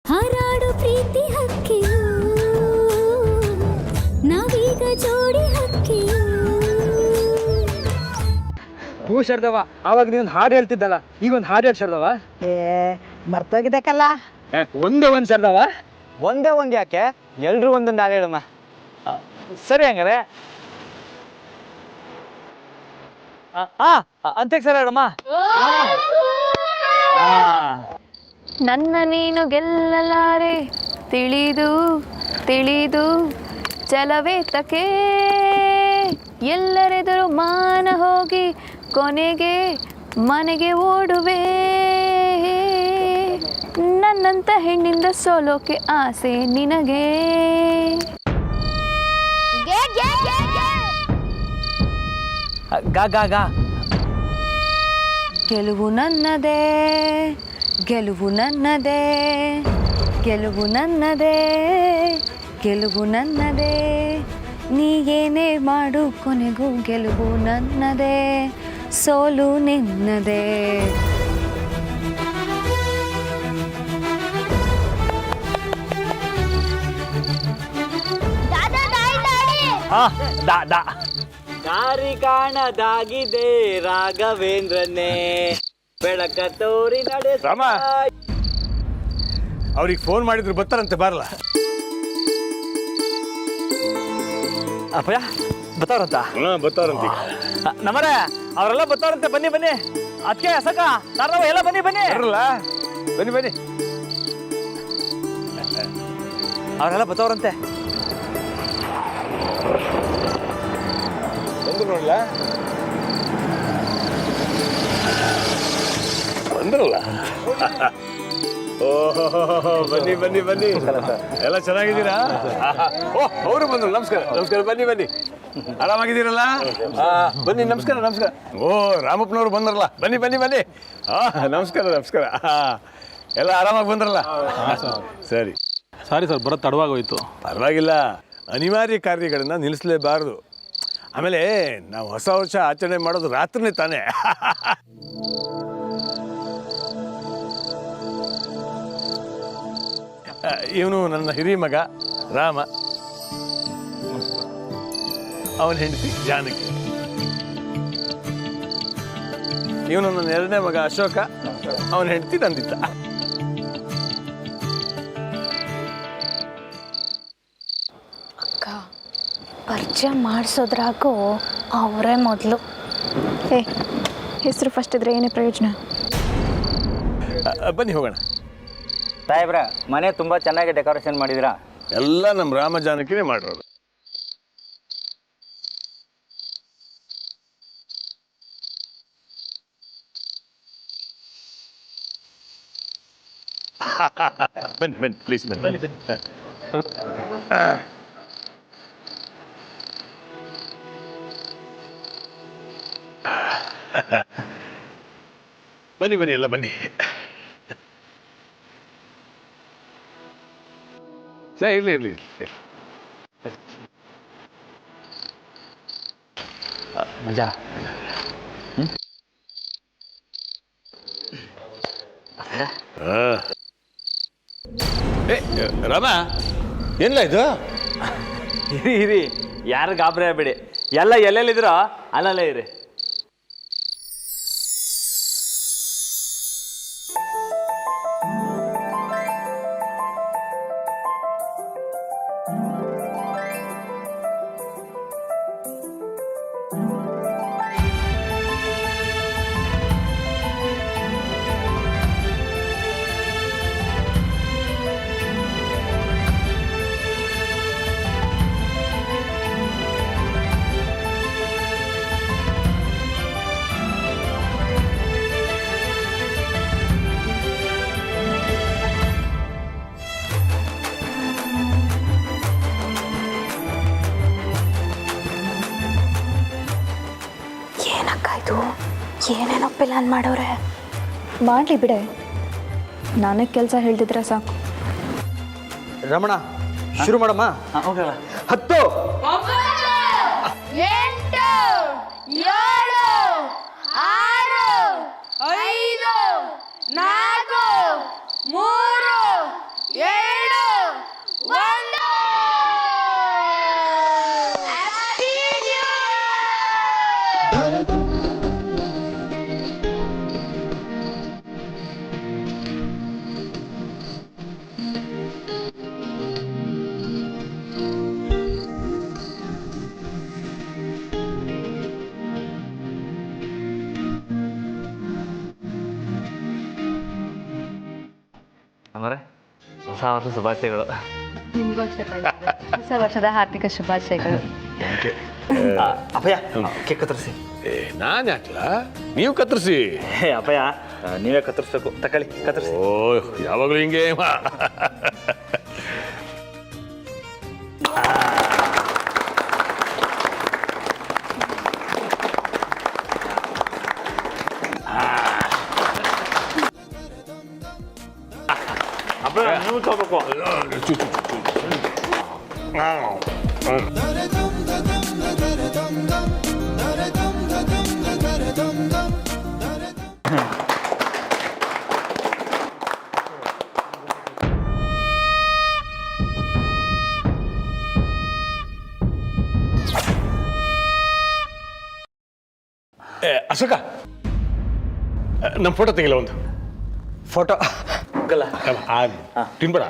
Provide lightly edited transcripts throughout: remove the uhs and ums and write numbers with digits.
ಹಾರಾಡು ಪ್ರೀತಿ ಹಕ್ಕಿಯು ನಾವೀಗ ಜೋಡಿ ಹಕ್ಕಿಯು. ಹೂ ಶಾರದವ, ಆವಾಗ ನೀನು ಹಾಡು ಹೇಳ್ತಿದ್ದಲ್ಲ, ಈಗ ಒಂದು ಹಾಡು ಹೇಳಿ ಶಾರದವ. ಮರ್ತೋಗಿದ್ದಕ್ಕಲ್ಲ. ಒಂದೇ ಒಂದು ಶಾರದವ. ಒಂದೇ ಒಂದು ಯಾಕೆ, ಎಲ್ರು ಒಂದೊಂದು ಹಾಡು ಹೇಳಮ್ಮ. ಸರಿ ಹಂಗಾರೆ ಅಂತ್ಯಕ್ಕೆ ಸರಿ ಹೇಳಮ್ಮ. ನನ್ನ ನೀನು ಗೆಲ್ಲಲಾರೆ ತಿಳಿದು ತಿಳಿದು ಚಲವೇ ತಕೆ ಎಲ್ಲರೆದುರು ಮಾನ ಹೋಗಿ ಕೊನೆಗೆ ಮನೆಗೆ ಓಡುವೆ. ನನ್ನಂತ ಹೆಣ್ಣಿಂದ ಸೋಲೋಕೆ ಆಸೆ ನಿನಗೆ. ಗಾ ಗಾ ಗಾ. ಗೆಲುವು ನನ್ನದೇ ಗೆಲುವು ನನ್ನದೇ ಗೆಲುವು ನನ್ನದೇ ಗೆಲುವು ನನ್ನದೇ. ನೀ ಏನೇ ಮಾಡು ಕೊನೆಗೂ ಗೆಲುವು ನನ್ನದೇ ಸೋಲು ನಿನ್ನದೇ. ದಾರಿ ಕಾಣದಾಗಿದೆ ರಾಘವೇಂದ್ರನೇ ಬೆಳಕ ತೋರಿ ನಡೆ. ರಾಮ, ಅವ್ರಿಗೆ ಫೋನ್ ಮಾಡಿದ್ರು ಬರ್ತಾರಂತೆ, ಬರಲ್ಲ. ಅಪ್ಪಯ್ಯ ಬರ್ತಾರಂತ? ಬರ್ತಾರಂತೆ. ನಮ್ಮರೆ ಅವರೆಲ್ಲ ಬರ್ತಾರಂತೆ, ಬನ್ನಿ ಬನ್ನಿ. ಅದಕ್ಕೆ ಸಕ ತಾರವ ಎಲ್ಲ ಬನ್ನಿ ಬನ್ನಿ. ಬರಲ್ಲ, ಬನ್ನಿ ಬನ್ನಿ. ಅವರೆಲ್ಲ ಬರ್ತಾವ್ರಂತೆ. ಬಂದ್ರು ನೋಡಲ್ಲ, ಬಂದ್ರಲ್ಲ. ಓಹೋ, ಬನ್ನಿ ಬನ್ನಿ ಬನ್ನಿ. ಎಲ್ಲ ಚೆನ್ನಾಗಿದ್ದೀರಾ? ಓ, ಅವರು ಬಂದ್ರು. ನಮಸ್ಕಾರ ನಮಸ್ಕಾರ. ಬನ್ನಿ ಬನ್ನಿ. ಆರಾಮಾಗಿದ್ದೀರಲ್ಲ? ಬನ್ನಿ. ನಮಸ್ಕಾರ ನಮಸ್ಕಾರ. ಓ, ರಾಮಪ್ಪನವ್ರು ಬಂದ್ರಲ್ಲ. ಬನ್ನಿ ಬನ್ನಿ ಬನ್ನಿ. ನಮಸ್ಕಾರ ನಮಸ್ಕಾರ. ಎಲ್ಲ ಆರಾಮಾಗಿ ಬಂದ್ರಲ್ಲ? ಸರಿ. ಸಾರಿ ಸರ್, ಬರೋದು ತಡವಾಗೋಯ್ತು. ಪರವಾಗಿಲ್ಲ, ಅನಿವಾರ್ಯ ಕಾರ್ಯಗಳನ್ನ ನಿಲ್ಲಿಸಲೇಬಾರದು. ಆಮೇಲೆ ನಾವು ಹೊಸ ವರ್ಷ ಆಚರಣೆ ಮಾಡೋದು ರಾತ್ರಿನೇ ತಾನೇ. ಇವನು ನನ್ನ ಹಿರಿಯ ಮಗ ರಾಮ, ಅವನ ಹೆಂಡತಿ ಜಾನಕಿ. ಇವನು ನನ್ನ ಎರಡನೇ ಮಗ ಅಶೋಕ, ಅವನ ಹೆಂಡತಿ ನಂದಿತ. ಪರಿಚಯ ಮಾಡಿಸೋದ್ರಾಗೂ ಅವರೇ ಮೊದಲು. ಹೆಸರು ಫಸ್ಟ್ ಇದ್ರೆ ಏನೇ ಪ್ರಯೋಜನ? ಬನ್ನಿ ಹೋಗೋಣ. ಸಾಹೇಬ್ರ, ಮನೆ ತುಂಬಾ ಚೆನ್ನಾಗಿ ಡೆಕೋರೇಷನ್ ಮಾಡಿದಿರಾ? ಎಲ್ಲ ನಮ್ಮ ರಾಮ ಜಾನಕಿನೇ ಮಾಡಿರೋದು. ಬನ್ನಿ ಬನ್ನಿ ಪ್ಲೀಸ್ ಬನ್ನಿ. ಬನ್ನಿ ಬನ್ನಿ ಎಲ್ಲ ಬನ್ನಿ. ಇರ್ಲಿ ಇರ್ಲಿ. ಮಜಾ. ರಾಮ, ಏನಿಲ್ಲ ಇದು? ಇರಿ ಇರಿ, ಯಾರು ಗಾಬರಿ ಆಗ್ಬೇಡಿ. ಎಲ್ಲ ಎಲ್ಲೆಲ್ಲಿದ್ರೋ ಅಲ್ಲಲ್ಲೇ ಇರಿ. ಏನೇನೋ ಪ್ಲಾನ್ ಮಾಡೋರೆ. ಮಾಡಲಿ ಬಿಡೆ, ನಾನೇ ಕೆಲಸ ಹೇಳ್ತಿದ್ರೆ ಸಾಕು. ರಮಣ, ಶುರು ಮಾಡಮ್ಮ. 10 8 7 6 5 4 3 ಹೊಸ ವರ್ಷ ಶುಭಾಶಯಗಳು. ನಿಮಗೂ ಅಷ್ಟೇ ಹೊಸ ವರ್ಷದ ಹಾರ್ದಿಕ ಶುಭಾಶಯಗಳು. ಅಪ್ಪಯ್ಯ ಕೇಕ್ ಕತ್ತರಿಸಿ. ನಾನು ಯಾಕಲ್ಲ, ನೀವು ಕತ್ತರಿಸಿ. ಅಪ್ಪಯ್ಯ ನೀವೇ ಕತ್ತರಿಸ್ಬೇಕು. ತಕೊಳ್ಳಿ ಕತ್ತರಿಸಿ. ಓ ಯಾವಾಗಲೂ ಹಿಂಗೆ. ಅಪ್ಪಯ್ಯ ನೀವು ತಗೋಬೇಕು. ಅಶೋಕ, ನಮ್ಮ ಫೋಟೋ ತೆಗಿಲ್ಲ ಒಂದು ಫೋಟೋ ತಿನ್ಬೇಡ,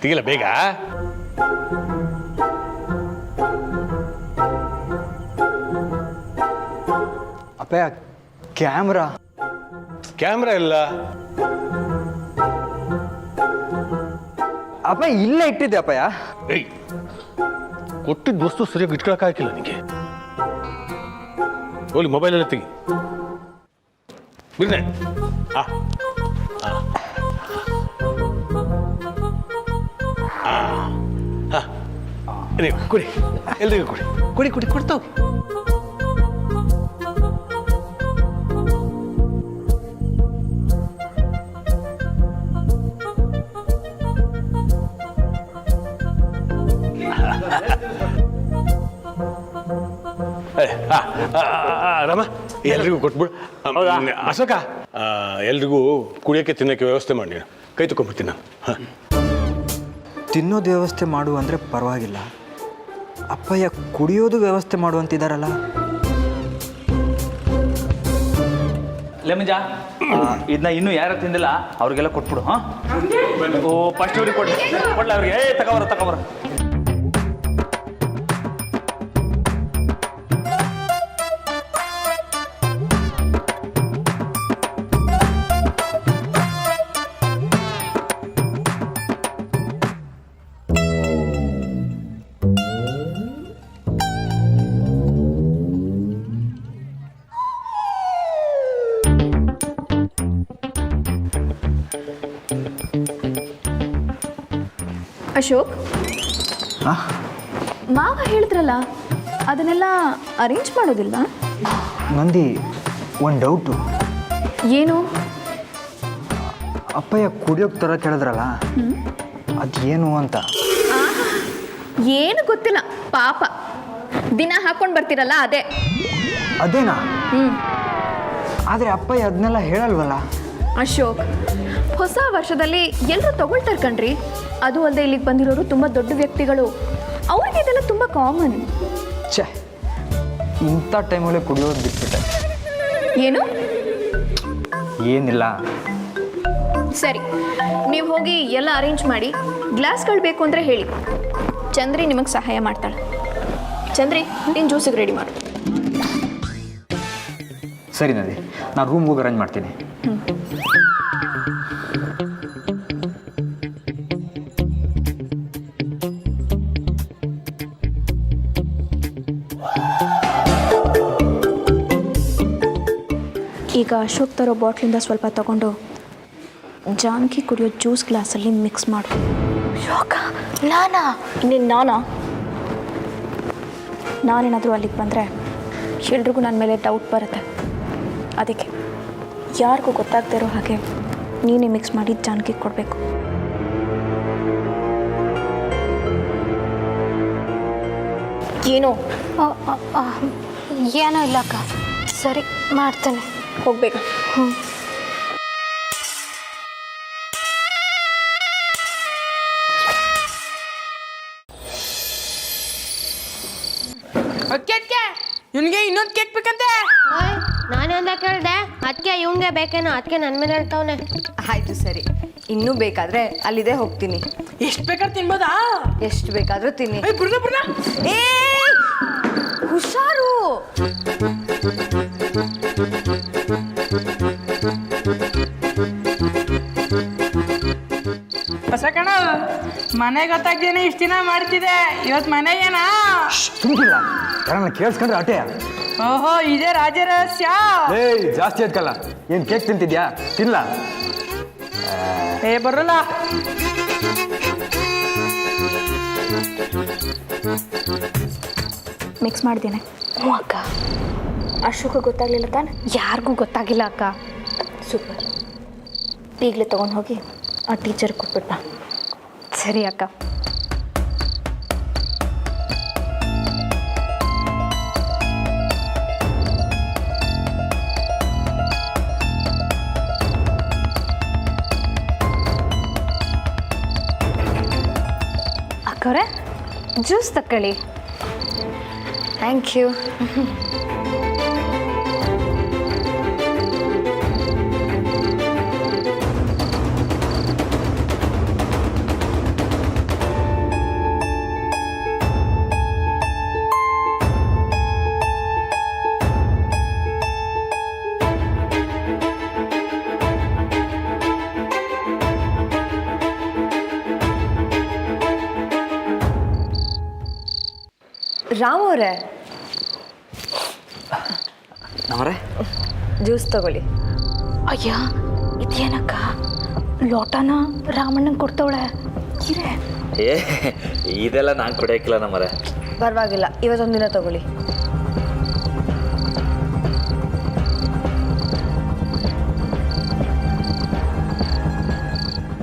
ತೆಗಿಲ್ಲ ಬೇಗ. ಅಪ್ಪಯ್ಯ ಕ್ಯಾಮ್ರಾ ಕ್ಯಾಮ್ರಾ ಇಲ್ಲ. ಅಪ್ಪ ಇಲ್ಲೇ ಇಟ್ಟಿದ್ದೆ ಅಪ್ಪಯ್ಯ. ಏಯ್, ಕೊಟ್ಟಿದ್ದ ವಸ್ತು ಸರಿಯಾಗಿ ಇಟ್ಕೊಳಕ್ ಹಾಕಿಲ್ಲ ನಿನಗೆ. ಹೋಗ್ಲಿ ಮೊಬೈಲಲ್ಲಿ ತೆಗಿ. ಬಿರ್ನೆ ನೀವು ಕುಡಿ, ಎಲ್ರಿಗೂ ಕುಡಿ ಕುಡಿ ಕುಡಿ ಕೊಡ್ತಾವ್. ರಾಮ ಎಲ್ರಿಗೂ ಕೊಟ್ಬಿಡು. ಅಶೋಕ, ಎಲ್ರಿಗೂ ಕುಡಿಯೋಕ್ಕೆ ತಿನ್ನೋಕ್ಕೆ ವ್ಯವಸ್ಥೆ ಮಾಡಿ. ನೀನು ಕೈ ತಗೊಂಡ್ಬಿಡ್ತೀನಿ ನಾನು. ತಿನ್ನೋದು ವ್ಯವಸ್ಥೆ ಮಾಡು ಅಂದರೆ ಪರವಾಗಿಲ್ಲ, ಅಪ್ಪಯ್ಯ ಕುಡಿಯೋದು ವ್ಯವಸ್ಥೆ ಮಾಡುವಂತಿದ್ದಾರಲ್ಲ. ಲೆಮಂಜ, ಇದನ್ನ ಇನ್ನೂ ಯಾರು ತಿಂದಿಲ್ಲ ಅವ್ರಿಗೆಲ್ಲ ಕೊಟ್ಬಿಡು. ಹಾಂ, ಓ ಫಸ್ಟ್ ಇವ್ರಿಗೆ ಕೊಡ್ಲ ಅವ್ರಿಗೆ. ಏ ತಗೋಬರ. ಅಶೋಕ್, ಮಾವ ಹೇಳಿದ್ರಲ್ಲ ಅದನ್ನೆಲ್ಲ ಅರೇಂಜ್ ಮಾಡೋದಿಲ್ಲ? ನಂದಿ ಒಂದು ಡೌಟು. ಏನು? ಅಪ್ಪಯ್ಯ ಕುಡಿಯೋಕೆ ತರ ಕೇಳಿದ್ರಲ್ಲ, ಅದೇನು ಅಂತ. ಏನು ಗೊತ್ತಿಲ್ಲ ಪಾಪ, ದಿನ ಹಾಕೊಂಡು ಬರ್ತೀರಲ್ಲ ಅದೇ. ಅದೇನಾ? ಆದರೆ ಅಪ್ಪಯ್ಯ ಅದನ್ನೆಲ್ಲ ಹೇಳಲ್ವಲ್ಲ. ಅಶೋಕ್, ಹೊಸ ವರ್ಷದಲ್ಲಿ ಎಲ್ಲರೂ ತಗೊಳ್ತಾರೆ ಕಣ್ರಿ. ಅದು ಅಲ್ಲದೆ ಇಲ್ಲಿಗೆ ಬಂದಿರೋರು ತುಂಬ ದೊಡ್ಡ ವ್ಯಕ್ತಿಗಳು, ಅವ್ರಿಗೆ ಇದೆಲ್ಲ ತುಂಬ ಕಾಮನ್. ಛೇ, ಇಂಥ ಟೈಮಲ್ಲಿ ಕುಡಿಯೋದು ಬಿಟ್ಬಿಟ್ಟೆ. ಏನು? ಏನಿಲ್ಲ. ಸರಿ, ನೀವು ಹೋಗಿ ಎಲ್ಲ ಅರೇಂಜ್ ಮಾಡಿ. ಗ್ಲಾಸ್ಗಳು ಬೇಕು ಅಂದರೆ ಹೇಳಿ, ಚಂದ್ರಿ ನಿಮಗೆ ಸಹಾಯ ಮಾಡ್ತಾಳೆ. ಚಂದ್ರಿ, ನೀನು ಜ್ಯೂಸಿಗೆ ರೆಡಿ ಮಾಡು. ಸರಿ ನದಿ, ನಾನು ರೂಮ್ಗೆ ಹೋಗಿ ಅರೇಂಜ್ ಮಾಡ್ತೀನಿ. ಈಗ ಅಶೋಕ್ ತರೋ ಬಾಟ್ಲಿಂದ ಸ್ವಲ್ಪ ತಗೊಂಡು ಜಾನ್ಕಿ ಕುಡಿಯೋ ಜ್ಯೂಸ್ ಗ್ಲಾಸಲ್ಲಿ ಮಿಕ್ಸ್ ಮಾಡು. ಅಶೋಕ, ನಾನೇನಾದರೂ ಅಲ್ಲಿಗೆ ಬಂದರೆ ಎಲ್ರಿಗೂ ನನ್ನ ಮೇಲೆ ಡೌಟ್ ಬರುತ್ತೆ. ಅದಕ್ಕೆ ಯಾರಿಗೂ ಗೊತ್ತಾಗದೇ ಇರೋ ಹಾಗೆ ನೀನೇ ಮಿಕ್ಸ್ ಮಾಡಿ ಜಾನ್ಕಿಗೆ ಕೊಡಬೇಕು. ಏನೋ? ಏನೋ ಇಲ್ಲಕ್ಕ. ಸರಿ, ಮಾಡ್ತೇನೆ. ಹೋಗ್ಬೇಕಾ? ಇವನಿಗೆ ಇನ್ನೊಂದು ಕೇಕ್ ಬೇಕಂತೆ. ನಾನೆಂದ ಕೇಳಿದೆ, ಅದಕ್ಕೆ ಇವಂಗೆ ಬೇಕೇನೋ, ಅದಕ್ಕೆ ನನ್ನ ಮೇಲೆ ಹೇಳ್ತಾವನೆ. ಆಯ್ತು ಸರಿ, ಇನ್ನೂ ಬೇಕಾದ್ರೆ ಅಲ್ಲಿದೆ ಹೋಗ್ತೀನಿ. ಎಷ್ಟು ಬೇಕಾದ್ರೆ ತಿನ್ಬೋದಾ? ಎಷ್ಟು ಬೇಕಾದ್ರೂ ತಿನ್ನಿ. ಏ ಹುಷಾರು. ಹೊಸ ಕಣ ಮನೆ ಗೊತ್ತಾಗ್ದೇನೆ ಇಷ್ಟು ದಿನ ಮಾಡ್ತಿದ್ದೆ ಇವತ್ತು ಮನೆಗೇನಾ? ತುಂಬಿಲ್ಲ ಯಾರನ್ನ ಕೇಳಿಸ್ಕೊಂಡ್ರೆ ಅಟೆ. ಓಹೋ ಇದೇ ರಾಜ ರಹಸ್ಯ. ಏಯ್ ಜಾಸ್ತಿ ಆಯ್ತಲ್ಲ, ಏನು ಕೇಕ್ ತಿಂತಿದ್ಯಾ? ತಿನ್ಲ. ಏ ಬರೋಲ್ಲ. ಮಿಕ್ಸ್ ಮಾಡ್ದೇನೆ. ಹ್ಞೂ ಅಕ್ಕ. ಅಶೋಕ ಗೊತ್ತಾಗ್ಲಿಲ್ಲ ತಾನೆ? ಯಾರಿಗೂ ಗೊತ್ತಾಗಿಲ್ಲ ಅಕ್ಕ. ಸೂಪರ್. ಈಗಲೇ ತೊಗೊಂಡು ಹೋಗಿ ಆ ಟೀಚರ್ ಕೊಟ್ಬಿಟ್ಟ. ಸರಿ ಅಕ್ಕ. ಅಕ್ಕವ್ರೆ ಜ್ಯೂಸ್ ತಗೊಳ್ಳಿ. Thank you. ರಾಮ್ ಅವರೇ, ನಮ್ಮರೆ ಜ್ಯೂಸ್ ತಗೊಳ್ಳಿ. ಅಯ್ಯ ಇದೇನಕ್ಕ ಲೋಟನ ರಾಮಣ್ಣಂಗೆ ಕೊಡ್ತವಳೆ. ಇರೇ ಏ ಇದೆಲ್ಲ ನಾನು ಕುಡಿಯೋಕ್ಕಿಲ್ಲ ನಮ್ಮರೆ. ಪರವಾಗಿಲ್ಲ, ಇವತ್ತೊಂದು ದಿನ ತಗೊಳ್ಳಿ.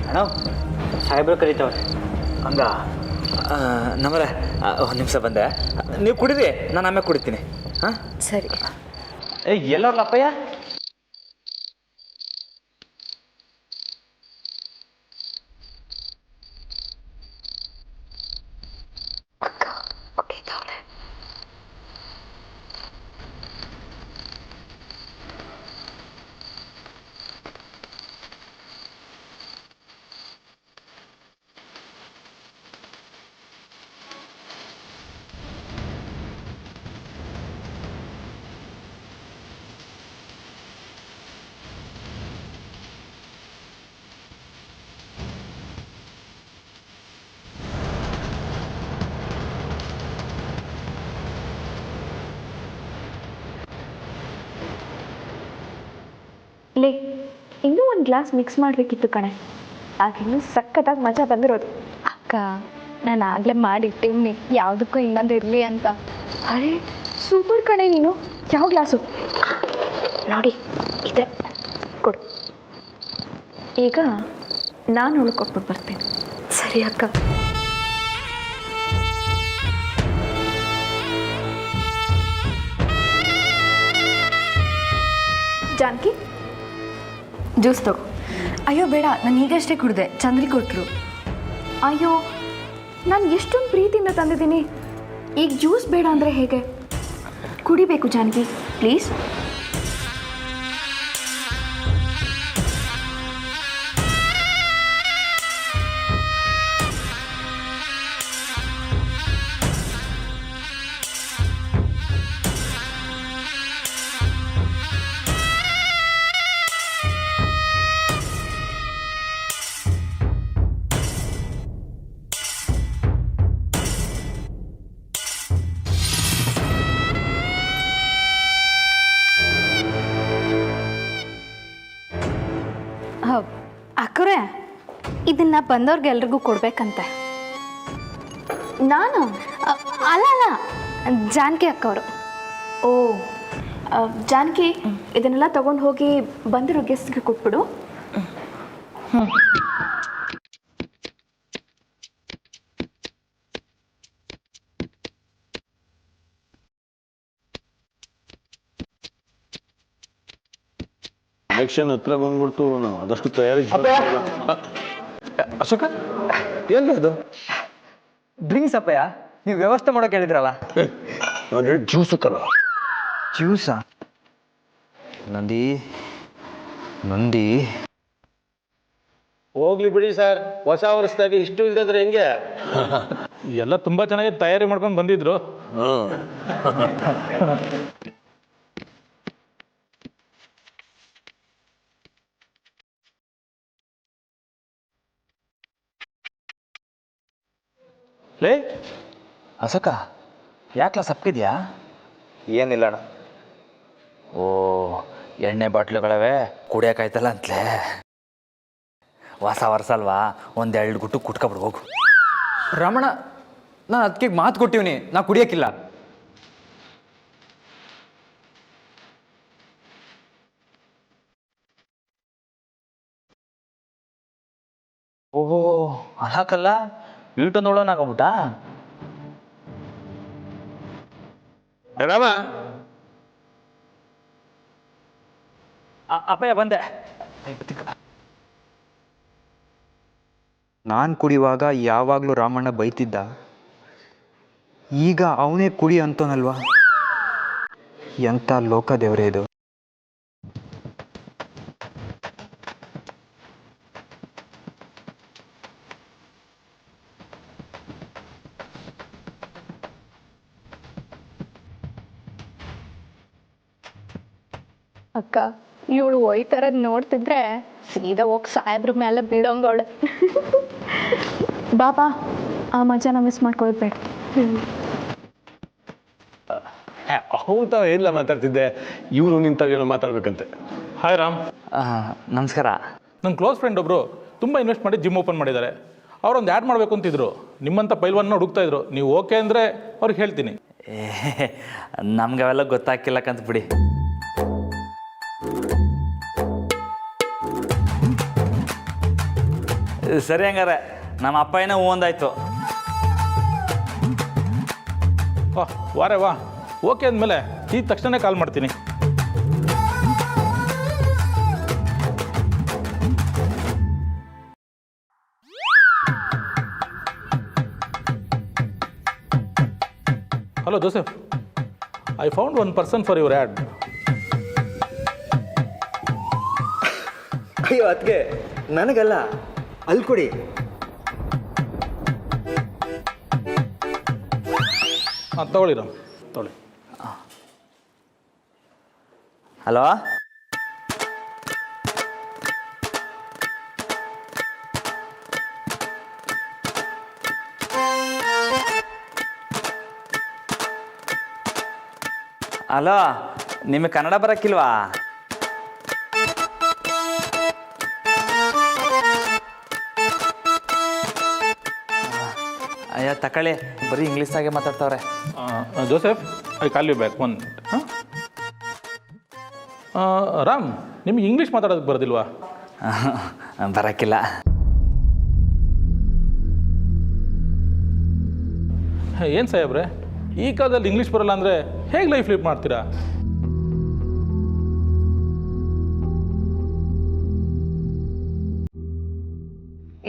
ಅಣ್ಣ ಸಾಹೇಬ್ರು ಕರೀತವ್ರೆ. ಹಂಗ ನಮ್ಮರೆ ಒಂದು ನಿಮಿಷ ಬಂದೆ. ನೀವು ಕುಡೀರಿ, ನಾನು ಆಮೇಲೆ ಕುಡಿತೀನಿ. ಹಾಂ ಸರಿ. ಏ ಎಲ್ಲೋರ್ಲ ಅಪ್ಪಯ್ಯ? ಲೇ ಇನ್ನೂ ಒಂದು ಗ್ಲಾಸ್ ಮಿಕ್ಸ್ ಮಾಡಬೇಕಿತ್ತು ಕಣೆ. ಆಗಿನ್ನೂ ಸಖತ್ತಾಗಿ ಮಜಾ ಬಂದಿರೋದು. ಅಕ್ಕ ನಾನು ಆಗಲೇ ಮಾಡಿಟ್ಟಿವ್ನಿ, ಯಾವುದಕ್ಕೂ ಇನ್ನೊಂದು ಇರಲಿ ಅಂತ. ಅರೆ ಸೂಪರ್ ಕಣೆ ನೀನು. ಯಾವ ಗ್ಲಾಸು? ನೋಡಿ ಇದೆ, ಕೊಡು. ಈಗ ನಾನು ಉಳ್ಕೊಟ್ಬಿಟ್ಟು ಬರ್ತೀನಿ. ಸರಿ ಅಕ್ಕ. ಜಾನಕಿ ಜ್ಯೂಸ್ ತಗೋ. ಅಯ್ಯೋ ಬೇಡ, ನಾನು ಈಗಷ್ಟೇ ಕುಡಿದೆ, ಚಂದ್ರಿ ಕೊಟ್ಟರು. ಅಯ್ಯೋ ನಾನು ಎಷ್ಟೊಂದು ಪ್ರೀತಿಯಿಂದ ತಂದಿದ್ದೀನಿ, ಈಗ ಜ್ಯೂಸ್ ಬೇಡ ಅಂದರೆ ಹೇಗೆ? ಕುಡಿಬೇಕು ಜಾನಕಿ ಪ್ಲೀಸ್. ಅಕ್ಕರೆ ಇದನ್ನ ಬಂದವ್ರಿಗೆ ಎಲ್ರಿಗೂ ಕೊಡ್ಬೇಕಂತೆ. ನಾನು ಅಲ್ಲ ಅಲ್ಲ ಜಾನಕಿ ಅಕ್ಕವರು. ಓ ಜಾನಕಿ, ಇದನ್ನೆಲ್ಲ ತಗೊಂಡು ಹೋಗಿ ಬಂದಿರೋ ಗೆಸ್ಟ್ಗೆ ಕೊಟ್ಬಿಡು. ಎಲೆಕ್ಷನ್ ಹತ್ರ ಬಂದ್ಬಿಡ್ತು, ನಾವು ಆದಷ್ಟು ತಯಾರಿ. ಅಶೋಕ ಎಲ್ಲಿ ಅದು? ಡ್ರಿಂಕ್ಸ್ ಅಪ್ಪಯ್ಯ, ನೀವು ವ್ಯವಸ್ಥೆ ಮಾಡೋಕೆ ಹೇಳಿದ್ರಲ್ಲ. ಜ್ಯೂಸ್ ಕಲ. ಜ್ಯೂಸಾ? ನಂದಿ ನಂದಿ ಹೋಗ್ಲಿ ಬಿಡಿ ಸರ್, ಹೊಸ ವರ್ಷದಾಗ ಇಷ್ಟು ಇಲ್ದಿದ್ರೆ ಹೆಂಗೆ? ಎಲ್ಲ ತುಂಬ ಚೆನ್ನಾಗಿ ತಯಾರಿ ಮಾಡ್ಕೊಂಡು ಬಂದಿದ್ರು. ಲೇ ಅಸಕ ಯಾಕ್ಲ ಸಪ್ಕಿದ್ಯಾ? ಏನಿಲ್ಲ ಅಣ್ಣ. ಓ ಎಣ್ಣೆ ಬಾಟ್ಲುಗಳವೆ ಕುಡಿಯೋಕಾಯ್ತಲ್ಲ ಅಂತಲೇ. ಹೊಸ ವರ್ಷ ಅಲ್ವಾ, ಒಂದೆರಡು ಗುಟ್ಟು ಕುಟ್ಕೊಬಿಡು ಹೋಗು. ರಮಣ, ನಾನು ಅದಕ್ಕೆ ಮಾತು ಕೊಟ್ಟಿವ್ನಿ, ನಾ ಕುಡಿಯೋಕ್ಕಿಲ್ಲ. ಓಹೋ ಅಲಾಕಲ್ಲ ಈಟು ನೋಡೋನಾಗ್ಬಿಟ್ಟ. ರಾಮ, ಅಪ್ಪಯ್ಯ ಬಂದೆ. ನಾನು ಕುಡಿಯುವಾಗ ಯಾವಾಗಲೂ ರಾಮಣ್ಣ ಬೈತಿದ್ದ, ಈಗ ಅವನೇ ಕುಡಿ ಅಂತನಲ್ವಾ. ಎಂಥ ಲೋಕ ದೇವರೇ ಇದು. ಅಕ್ಕ ಇವಳು ಒಯ್ತರದ್ ನೋಡ್ತಿದ್ರೆ ಸೀದಾ ಹೋಗಿ ಸಾಹೇಬ್ರ ಮೇಲೆ ಬೀಳೋಂಗವಳೆ. ಬಾಬಾ ಆ ಮಜಾನ ಮಿಸ್ ಮಾಡ್ಕೊಳ್ಬೇಡ. ಹೌದಾ, ಏನಿಲ್ಲ ಮಾತಾಡ್ತಿದ್ದೆ. ಇವರು ನಿಂತಾಗೇನೋ ಮಾತಾಡ್ಬೇಕಂತೆ. ಹಾಯ್ ರಾಮ್. ನಮಸ್ಕಾರ. ನನ್ನ ಕ್ಲೋಸ್ ಫ್ರೆಂಡ್ ಒಬ್ಬರು ತುಂಬ ಇನ್ವೆಸ್ಟ್ ಮಾಡಿ ಜಿಮ್ ಓಪನ್ ಮಾಡಿದ್ದಾರೆ. ಅವರೊಂದು ಆ್ಯಡ್ ಮಾಡಬೇಕು ಅಂತಿದ್ರು. ನಿಮ್ಮಂಥ ಪೈಲ್ವನ್ನ ಹುಡುಕ್ತಾ ಇದ್ರು. ನೀವು ಓಕೆ ಅಂದರೆ ಅವ್ರಿಗೆ ಹೇಳ್ತೀನಿ. ನಮ್ಗೆ ಅವೆಲ್ಲ ಗೊತ್ತಾಗ್ತಿಲ್ಲಕ್ಕಂತ ಬಿಡಿ. ಸರಿ ಹಂಗಾರೆ ನಮ್ಮ ಅಪ್ಪ ಏನೋ ಒಂದಾಯ್ತು. ವಾಹ್ ವಾರೇ ವಾ. ಓಕೆ ಅಂದಮೇಲೆ ಈಗ ತಕ್ಷಣ ಕಾಲ್ ಮಾಡ್ತೀನಿ. Hello Joseph, I found one person for your add. ಅಯ್ಯೋ ಅದಕ್ಕೆ ನನಗಲ್ಲ, ಅಲ್ಲಿ ಕೊಡಿ. ಹಾಂ ತಗೊಳ್ಳಿ ರಾಮ್, ತಗೊಳ್ಳಿ. ಹಲೋ, ಹಲೋ, ನಿಮಗೆ ಕನ್ನಡ ಬರೋಕ್ಕಿಲ್ವಾ? ಅಯ್ಯ ತಕೊಳ್ಳಿ, ಬರೀ ಇಂಗ್ಲೀಷ್ನಾಗೆ ಮಾತಾಡ್ತಾವ್ರೆ. Joseph, I call you back one. ಹಾಂ ರಾಮ್, ನಿಮಗೆ ಇಂಗ್ಲೀಷ್ ಮಾತಾಡೋದಕ್ಕೆ ಬರೋದಿಲ್ವಾ? ಬರೋಕ್ಕಿಲ್ಲ. ಏನು ಸಾಹೇಬ್ರೆ, ಈ ಕಾಲದಲ್ಲಿ ಇಂಗ್ಲೀಷ್ ಬರಲ್ಲ ಅಂದರೆ ಹೇಗೆ ಲೈಫ್ ಲೀಡ್ ಮಾಡ್ತೀರಾ?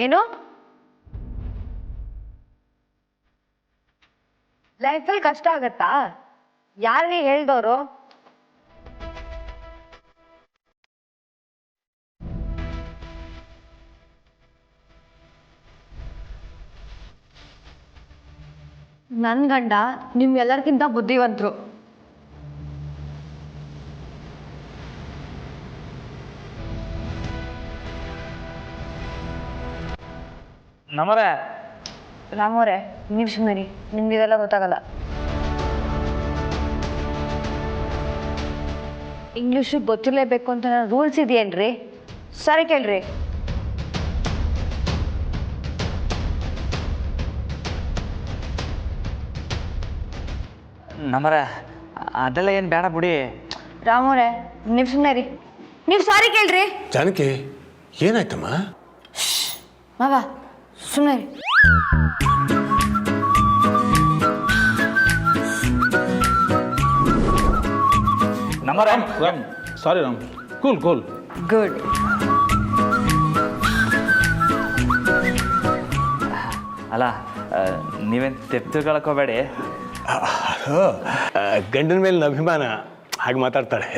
ಏನು ಲೈಫಲ್ಲಿ ಕಷ್ಟ ಆಗತ್ತಾ? ಯಾರಿಗೆ ಹೇಳ್ದವರು? ನನ್ನ ಗಂಡ ನಿಮ್ಗೆಲ್ಲರಿಗಿಂತ ಬುದ್ಧಿವಂತರು. ನಮ್ಮರೆ ರಾಮೋರೆ, ನೀವು ಸುಮ್ಮನೆ, ನಿಮ್ಗೆ ಇದೆಲ್ಲ ಗೊತ್ತಾಗಲ್ಲ. ಇಂಗ್ಲೀಷು ಗೊತ್ತಿರಲೇಬೇಕು ಅಂತ ರೂಲ್ಸ್ ಇದೆಯೇನ್ರಿ? ಸರಿ ಕೇಳ್ರಿ. ನಮ್ಮರೆ ಅದೆಲ್ಲ ಏನು ಬೇಡ ಬಿಡಿ. ರಾಮೋರೆ, ನೀವು ಸುಮ್ಮನೆ ರೀ. ನೀವು ಸಾರಿ ಕೇಳ್ರಿ. ಜಾನಕಿ, ಏನಾಯ್ತಮ್ಮ? ಮಾವ ಸುಮ್ಮನೆ ರೀ. ನಮ್ಮರೆ ರಾಮ್, ಸಾರಿ ರಾಮ್, ಕೂಲ್ ಕೂಲ್. ಗುಡ್. ಅಲ್ಲ, ನೀವೇನು ತೆಪ್ತಿಳ್ಕೊಳಕೋಬೇಡಿ. ಗಂಡನ ಮೇಲಿನ ಅಭಿಮಾನ ಹಾಗೆ ಮಾತಾಡ್ತಾಳೆ.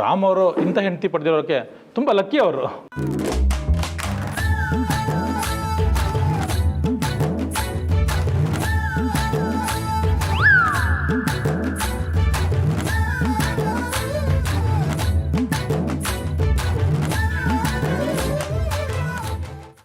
ರಾಮ್ ಅವರು ಇಂಥ ಹೆಂಡತಿ ಪಡೆದಿರೋಕ್ಕೆ ತುಂಬ ಲಕ್ಕಿ ಅವರು.